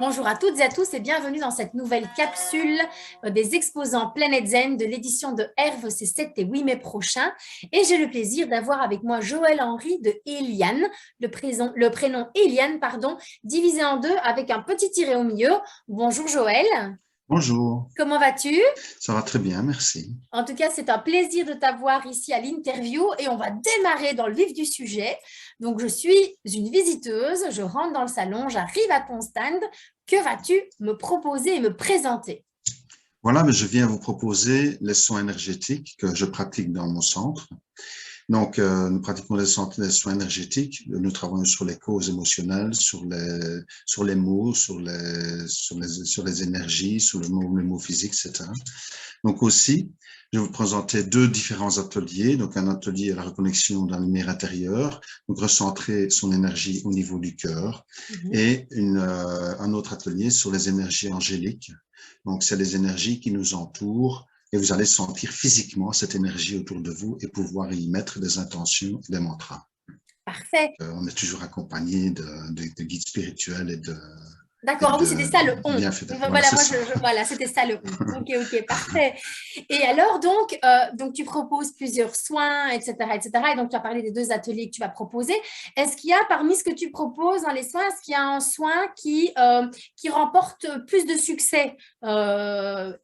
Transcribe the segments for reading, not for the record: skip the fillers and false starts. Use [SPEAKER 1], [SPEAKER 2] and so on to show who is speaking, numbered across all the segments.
[SPEAKER 1] Bonjour à toutes et à tous et bienvenue dans cette nouvelle capsule des exposants Planet Zen de l'édition de Herve, c'est 7 et 8 mai prochain. Et j'ai le plaisir d'avoir avec moi Joël Henry de Eliane, le prénom Eliane, pardon, divisé en deux avec un petit tiret au milieu. Bonjour Joël,
[SPEAKER 2] Bonjour,
[SPEAKER 1] comment vas-tu?
[SPEAKER 2] ça va très bien, merci.
[SPEAKER 1] En tout cas, c'est un plaisir de t'avoir ici à l'interview et on va démarrer dans le vif du sujet. Donc, je suis une visiteuse, je rentre dans le salon, j'arrive à ton stand. Que vas-tu me proposer et me présenter?
[SPEAKER 2] Voilà, mais je viens vous proposer les soins énergétiques que je pratique dans mon centre. Donc, nous pratiquons les soins énergétiques. Nous travaillons sur les causes émotionnelles, sur les mots, sur les énergies, sur les mots physiques, etc. Donc aussi, je vais vous présenter deux différents ateliers. Donc, un atelier à la reconnexion dans la lumière intérieure, donc recentrer son énergie au niveau du cœur, et un autre atelier sur les énergies angéliques. Donc, c'est les énergies qui nous entourent et vous allez sentir physiquement cette énergie autour de vous et pouvoir y mettre des intentions et des mantras.
[SPEAKER 1] Parfait.
[SPEAKER 2] On est toujours accompagné de guides spirituels et
[SPEAKER 1] D'accord, ah oui, c'était
[SPEAKER 2] de
[SPEAKER 1] ça le on.
[SPEAKER 2] bienfaiteurs. Voilà,
[SPEAKER 1] Voilà,
[SPEAKER 2] c'est
[SPEAKER 1] moi,
[SPEAKER 2] ça.
[SPEAKER 1] voilà, c'était ça le on. Ok, ok, parfait. Et alors, donc, tu proposes plusieurs soins, etc., etc. Et donc, tu as parlé des deux ateliers que tu vas proposer. Est-ce qu'il y a, parmi ce que tu proposes dans les soins, est-ce qu'il y a un soin qui remporte plus de succès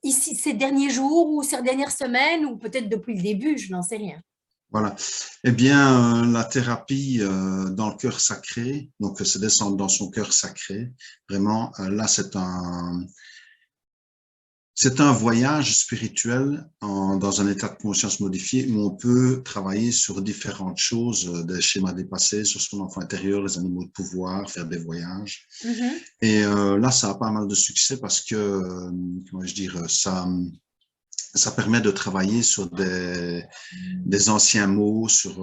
[SPEAKER 1] ici, ces derniers jours ou ces dernières semaines ou peut-être depuis le début, je n'en sais rien.
[SPEAKER 2] Voilà. Eh bien, la thérapie dans le cœur sacré, donc se descendre dans son cœur sacré, vraiment, là, c'est un voyage spirituel dans un état de conscience modifié où on peut travailler sur différentes choses, des schémas dépassés, sur son enfant intérieur, les animaux de pouvoir, faire des voyages.
[SPEAKER 1] Mhm.
[SPEAKER 2] Et là, ça a pas mal de succès parce que, comment je dire, ça permet de travailler sur des anciens mots, sur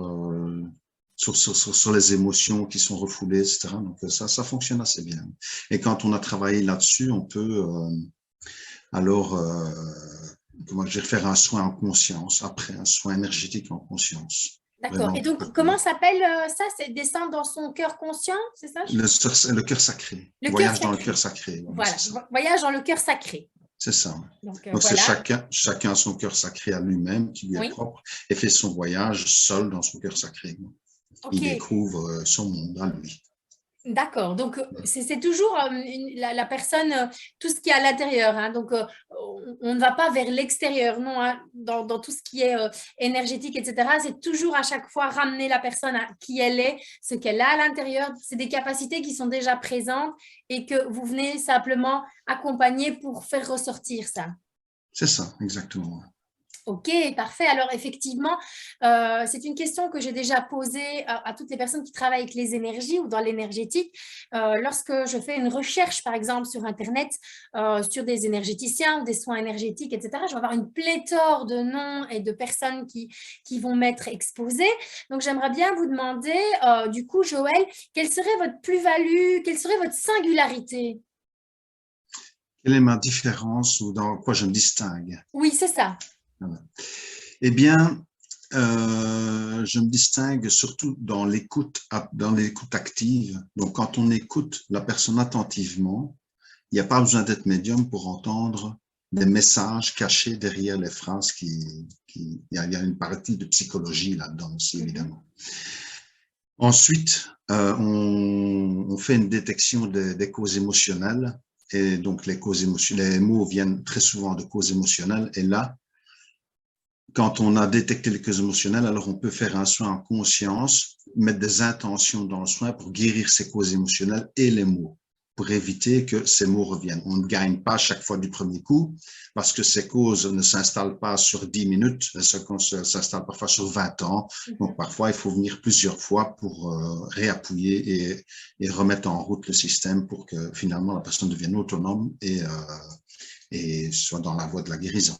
[SPEAKER 2] les émotions qui sont refoulées, etc. Donc ça fonctionne assez bien. Et quand on a travaillé là-dessus, on peut alors comment je vais faire un soin en conscience, après un soin énergétique en conscience,
[SPEAKER 1] D'accord.
[SPEAKER 2] vraiment
[SPEAKER 1] Et
[SPEAKER 2] pour
[SPEAKER 1] donc, comment
[SPEAKER 2] que
[SPEAKER 1] s'appelle ça? C'est descendre dans son cœur conscient, c'est ça?
[SPEAKER 2] le cœur sacré,
[SPEAKER 1] Le cœur
[SPEAKER 2] voyage dans le cœur
[SPEAKER 1] sacré.
[SPEAKER 2] sacré, voilà, c'est
[SPEAKER 1] Voilà,
[SPEAKER 2] ça.
[SPEAKER 1] voyage dans le cœur sacré.
[SPEAKER 2] C'est ça.
[SPEAKER 1] Donc,
[SPEAKER 2] Donc, c'est
[SPEAKER 1] voilà.
[SPEAKER 2] chacun son cœur sacré à lui-même qui lui est
[SPEAKER 1] Oui.
[SPEAKER 2] propre et fait son voyage seul dans son cœur sacré.
[SPEAKER 1] OK.
[SPEAKER 2] Il découvre son monde à lui.
[SPEAKER 1] D'accord. Donc, c'est toujours la personne, tout ce qui est à l'intérieur, hein. Donc, on ne va pas vers l'extérieur, non, hein. Dans tout ce qui est énergétique, etc. C'est toujours à chaque fois ramener la personne à qui elle est, ce qu'elle a à l'intérieur. C'est des capacités qui sont déjà présentes et que vous venez simplement accompagner pour faire ressortir ça.
[SPEAKER 2] C'est ça, exactement.
[SPEAKER 1] Ok, parfait. Alors effectivement, c'est une question que j'ai déjà posée à toutes les personnes qui travaillent avec les énergies ou dans l'énergétique. Lorsque je fais une recherche, par exemple, sur Internet, sur des énergéticiens ou des soins énergétiques, etc., je vais avoir une pléthore de noms et de personnes qui vont m'être exposées. Donc j'aimerais bien vous demander, du coup, Joël, quelle serait votre plus-value, quelle serait votre singularité?
[SPEAKER 2] Quelle est ma différence ou dans quoi je me distingue?
[SPEAKER 1] Oui, c'est ça.
[SPEAKER 2] Voilà. Eh bien, je me distingue surtout dans l'écoute active. Donc, quand on écoute la personne attentivement, il n'y a pas besoin d'être médium pour entendre des messages cachés derrière les phrases il y a une partie de psychologie là-dedans aussi,
[SPEAKER 1] Mhm.
[SPEAKER 2] évidemment. Ensuite, on fait une détection des causes émotionnelles. Et donc, les mots viennent très souvent de causes émotionnelles. Et là, quand on a détecté les causes émotionnelles, alors on peut faire un soin en conscience, mettre des intentions dans le soin pour guérir ces causes émotionnelles et les mots, pour éviter que ces mots reviennent. On ne gagne pas chaque fois du premier coup, parce que ces causes ne s'installent pas sur 10 minutes, elles s'installent parfois sur 20 ans. Donc
[SPEAKER 1] Mhm.
[SPEAKER 2] parfois, il faut venir plusieurs fois pour réappuyer et remettre en route le système pour que finalement la personne devienne autonome et soit dans la voie de la guérison.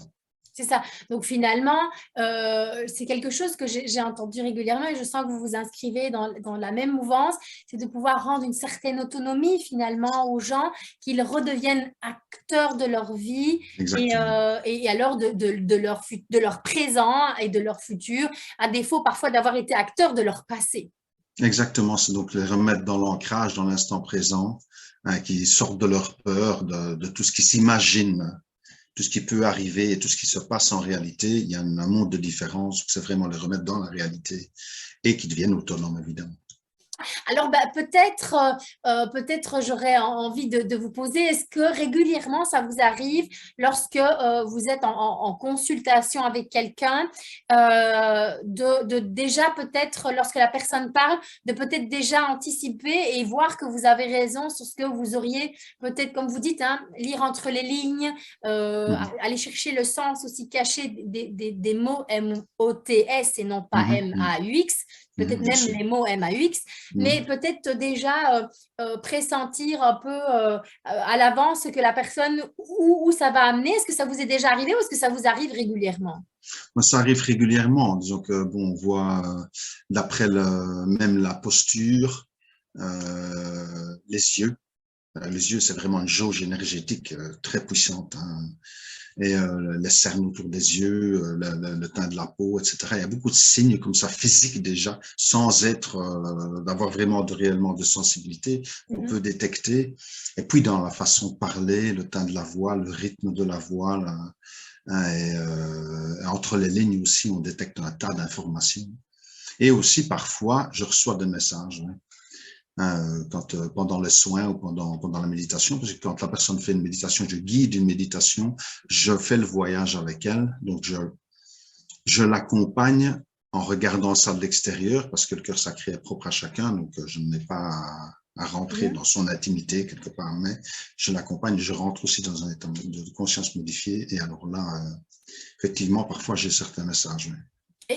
[SPEAKER 1] C'est ça. Donc finalement, c'est quelque chose que j'ai entendu régulièrement et je sens que vous vous inscrivez dans la même mouvance, c'est de pouvoir rendre une certaine autonomie finalement aux gens, qu'ils redeviennent acteurs de leur vie
[SPEAKER 2] Exactement.
[SPEAKER 1] et alors de leur présent et de leur futur, à défaut parfois d'avoir été acteurs de leur passé.
[SPEAKER 2] Exactement, c'est donc les remettre dans l'ancrage, dans l'instant présent, hein, qui sortent de leur peur, de tout ce qui s'imagine, tout ce qui peut arriver et tout ce qui se passe en réalité. Il y a un monde de différence, c'est vraiment les remettre dans la réalité et qui deviennent autonomes, évidemment.
[SPEAKER 1] Alors, bah, peut-être j'aurais envie de vous poser, est-ce que régulièrement ça vous arrive lorsque vous êtes en consultation avec quelqu'un, de déjà peut-être lorsque la personne parle, de peut-être déjà anticiper et voir que vous avez raison sur ce que vous auriez peut-être, comme vous dites, hein, lire entre les lignes, aller chercher le sens aussi caché des mots M-O-T-S et non pas M-A-U-X, peut-être
[SPEAKER 2] Bien
[SPEAKER 1] même
[SPEAKER 2] sûr.
[SPEAKER 1] les mots M-A-U-X, mais peut-être déjà pressentir un peu à l'avance que la personne, où ça va amener. Est-ce que ça vous est déjà arrivé ou est-ce que ça vous arrive régulièrement?
[SPEAKER 2] Moi, ça arrive régulièrement. Disons que, bon, on voit d'après même la posture, les yeux. Les yeux, c'est vraiment une jauge énergétique très puissante, hein. Et les cernes autour des yeux, le teint de la peau, etc. Il y a beaucoup de signes comme ça, physiques déjà, sans être, d'avoir vraiment réellement de sensibilité, qu'on peut détecter. Et puis dans la façon de parler, le teint de la voix, le rythme de la voix, là, hein, et entre les lignes aussi, on détecte un tas d'informations. Et aussi, parfois, je reçois des messages, hein, pendant les soins ou pendant la méditation, parce que quand la personne fait une méditation, je guide une méditation, je fais le voyage avec elle, donc je l'accompagne en regardant ça de l'extérieur, parce que le cœur sacré est propre à chacun, donc je n'ai pas à rentrer dans son intimité quelque part, mais je l'accompagne, je rentre aussi dans un état de conscience modifié, et alors là, effectivement, parfois j'ai certains messages. Oui.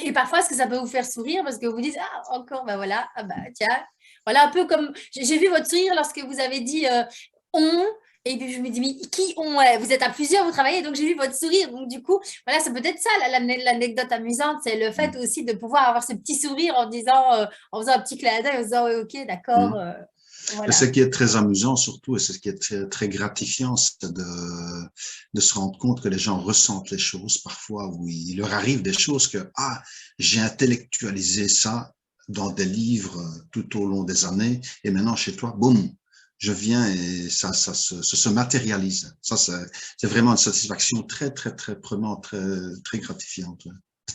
[SPEAKER 1] Et parfois, est-ce que ça peut vous faire sourire parce que vous dites, ah, encore, ben voilà, ah bah, tiens, voilà, un peu comme, j'ai vu votre sourire lorsque vous avez dit on, et puis je me dis, mais qui on est? Vous êtes à plusieurs, vous travaillez, donc j'ai vu votre sourire. Donc du coup, voilà, c'est peut-être ça l'anecdote amusante, c'est le fait aussi de pouvoir avoir ce petit sourire en disant, en faisant un petit clin d'œil, en disant, oui, ok, d'accord,
[SPEAKER 2] Mais
[SPEAKER 1] voilà.
[SPEAKER 2] ce qui est très amusant surtout, et c'est ce qui est très, très gratifiant, c'est de se rendre compte que les gens ressentent les choses parfois, où il leur arrive des choses que, ah, j'ai intellectualisé ça dans des livres tout au long des années, et maintenant chez toi, boum, je viens et ça se matérialise. Ça, c'est vraiment une satisfaction très, très, très prenante, très, très gratifiante.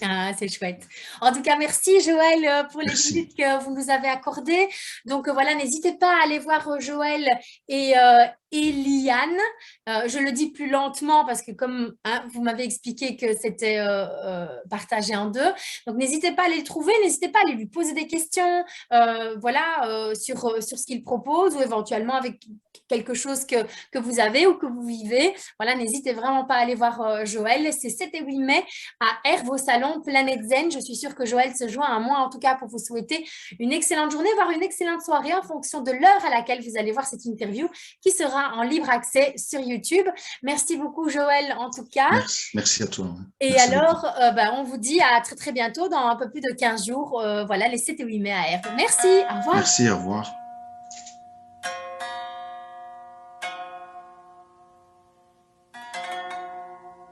[SPEAKER 1] Ah, c'est chouette. En tout cas, merci Joël pour les
[SPEAKER 2] Merci.
[SPEAKER 1] minutes que vous nous avez accordées. Donc voilà, n'hésitez pas à aller voir Joël et Liane. Je le dis plus lentement parce que comme hein, vous m'avez expliqué que c'était partagé en deux. Donc n'hésitez pas à aller le trouver, n'hésitez pas à aller lui poser des questions voilà, sur ce qu'il propose ou éventuellement avec quelque chose que vous avez ou que vous vivez. Voilà, n'hésitez vraiment pas à aller voir Joël. C'est 7 et 8 mai à Herve au salon Planète Zen. Je suis sûre que Joël se joint à moi, en tout cas, pour vous souhaiter une excellente journée, voire une excellente soirée en fonction de l'heure à laquelle vous allez voir cette interview qui sera en libre accès sur YouTube. Merci beaucoup, Joël, en tout cas.
[SPEAKER 2] Merci à toi.
[SPEAKER 1] Et
[SPEAKER 2] Merci beaucoup.
[SPEAKER 1] alors, on vous dit à très, très bientôt, dans un peu plus de 15 jours, voilà, les 7 et 8 mai à Herve. Merci, au revoir.
[SPEAKER 2] Merci, au revoir.